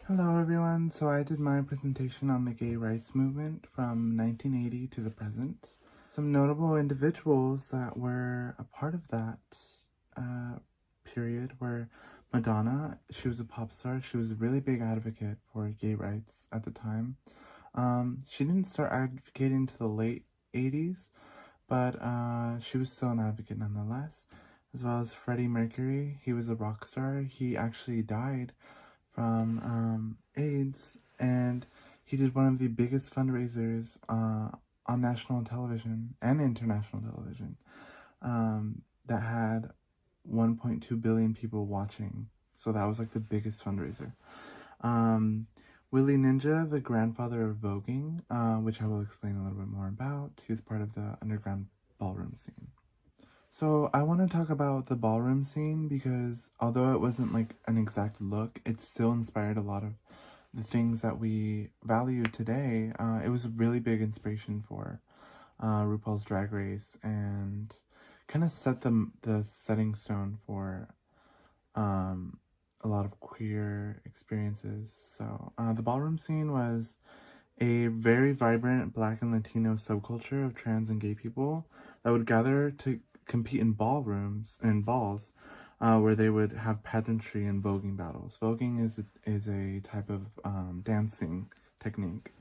Hello everyone, so I did my presentation on the gay rights movement from 1980 to the present. Some notable individuals that were a part of that uh, period were Madonna. She was a pop star. She was a really big advocate for gay rights at the time. She didn't start advocating until the late 80s, but she was still an advocate nonetheless. As well as Freddie Mercury. He was a rock star. He actually died from AIDS, and he did one of the biggest fundraisers on national television and international television that had 1.2 billion people watching. So that was like the biggest fundraiser. Willie Ninja, the grandfather of voguing, which I will explain a little bit more about. He was part of the underground ballroom scene. So I want to talk about the ballroom scene because although it wasn't like an exact look, it still inspired a lot of the things that we value today. It was a really big inspiration for RuPaul's Drag Race and kind of set the setting stone for um, a lot of queer experiences. So the ballroom scene was a very vibrant Black and Latino subculture of trans and gay people that would gather to compete in ballrooms and balls, where they would have pageantry and voguing battles. Voguing is a type of dancing technique,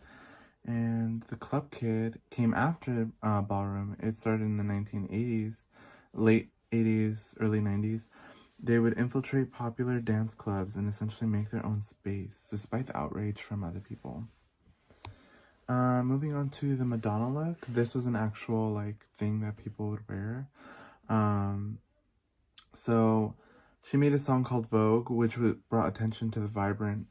and the club kid came after ballroom. It started in the 1980s, late 80s, early 90s. They would infiltrate popular dance clubs and essentially make their own space, despite the outrage from other people. Moving on to the Madonna look. This was an actual like thing that people would wear. Um, so she made a song called Vogue, which brought attention to the vibrant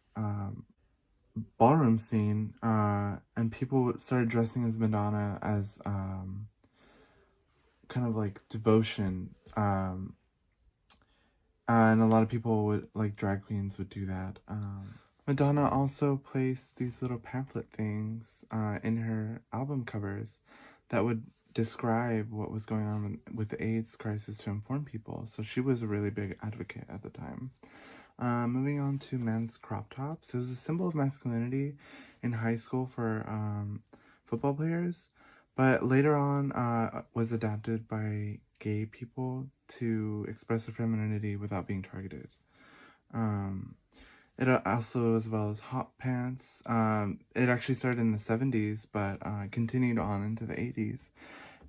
ballroom scene. And people started dressing as Madonna as kind of like devotion. And a lot of people would like drag queens would do that. Madonna also placed these little pamphlet things in her album covers that would describe what was going on with the AIDS crisis to inform people. So she was a really big advocate at the time. Moving on to men's crop tops. It was a symbol of masculinity in high school for football players, but later on was adapted by gay people to express their femininity without being targeted. Um, it also, as well as hot pants. It actually started in the 70s, but continued on into the 80s.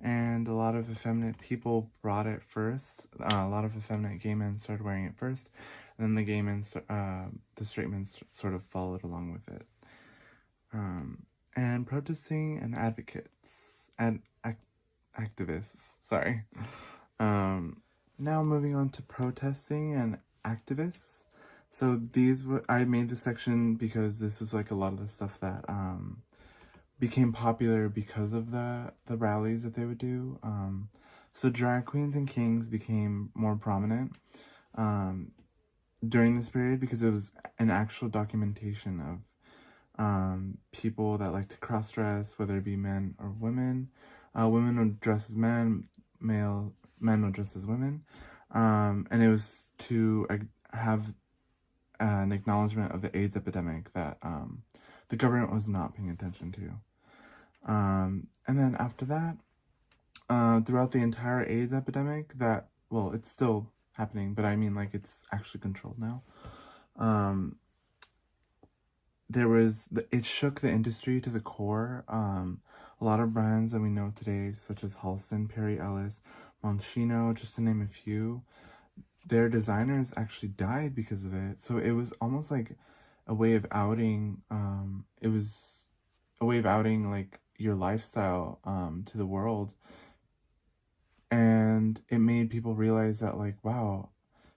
And a lot of effeminate people brought it first. A lot of effeminate gay men started wearing it first. And then the gay men, the straight men sort of followed along with it. And protesting and advocates and activists, sorry. Now moving on to protesting and activists. So these were, I made this section because this was like a lot of the stuff that became popular because of the rallies that they would do. So drag queens and kings became more prominent during this period because it was an actual documentation of people that like to cross dress, whether it be men or women. Women would dress as men, men would dress as women, and it was to have an acknowledgement of the AIDS epidemic that the government was not paying attention to. And then after that, throughout the entire AIDS epidemic, that, well, it's still happening, but I mean, like, it's actually controlled now. It shook the industry to the core. A lot of brands that we know today, such as Halston, Perry Ellis, Monchino, just to name a few, their designers actually died because of it. So it was almost like a way of outing. It was a way of outing like your lifestyle to the world, and it made people realize that like, wow,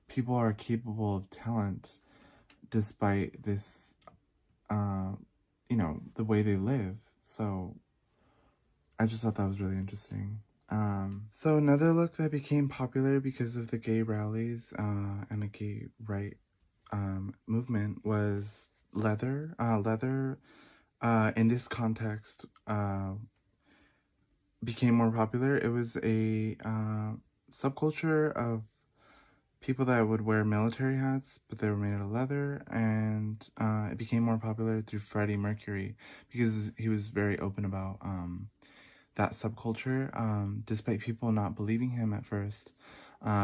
people are capable of talent despite this, the way they live. So I just thought that was really interesting. So another look that became popular because of the gay rallies and the gay right movement was leather. Leather, in this context, became more popular. It was a subculture of people that would wear military hats, but they were made out of leather, and it became more popular through Freddie Mercury because he was very open about that subculture. Despite people not believing him at first,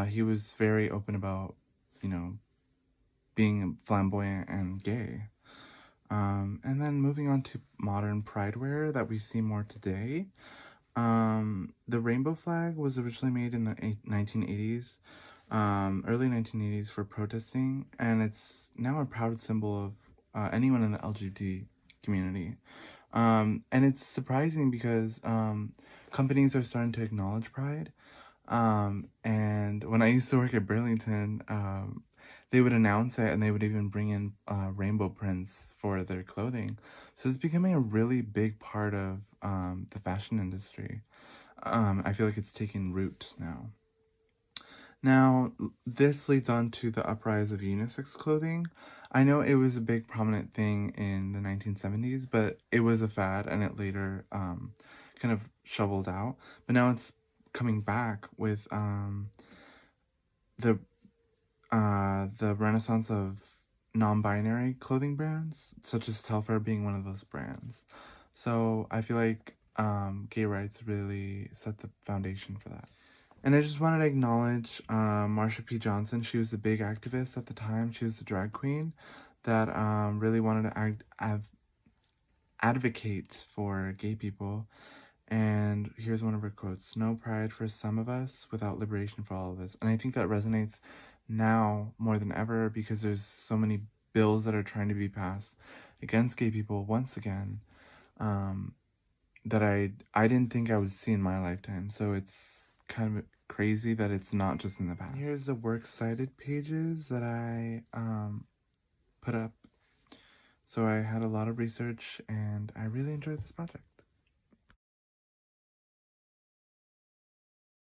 he was very open about, you know, being flamboyant and gay. And then moving on to modern pride wear that we see more today. The rainbow flag was originally made in the 1980s, early 1980s for protesting, and it's now a proud symbol of anyone in the LGBT community. And it's surprising because companies are starting to acknowledge pride. And when I used to work at Burlington, they would announce it and they would even bring in rainbow prints for their clothing. So it's becoming a really big part of the fashion industry. I feel like it's taking root now. Now, this leads on to the uprise of unisex clothing. I know it was a big prominent thing in the 1970s, but it was a fad and it later kind of shoveled out. But now it's coming back with the renaissance of non-binary clothing brands, such as Telfar being one of those brands. So I feel like gay rights really set the foundation for that. And I just wanted to acknowledge Marsha P. Johnson. She was a big activist at the time. She was a drag queen that really wanted to advocate for gay people. And here's one of her quotes: "No pride for some of us without liberation for all of us." And I think that resonates now more than ever because there's so many bills that are trying to be passed against gay people once again that I didn't think I would see in my lifetime. So it's kind of crazy that it's not just in the past. Here's the works cited pages that I put up. So I had a lot of research and I really enjoyed this project.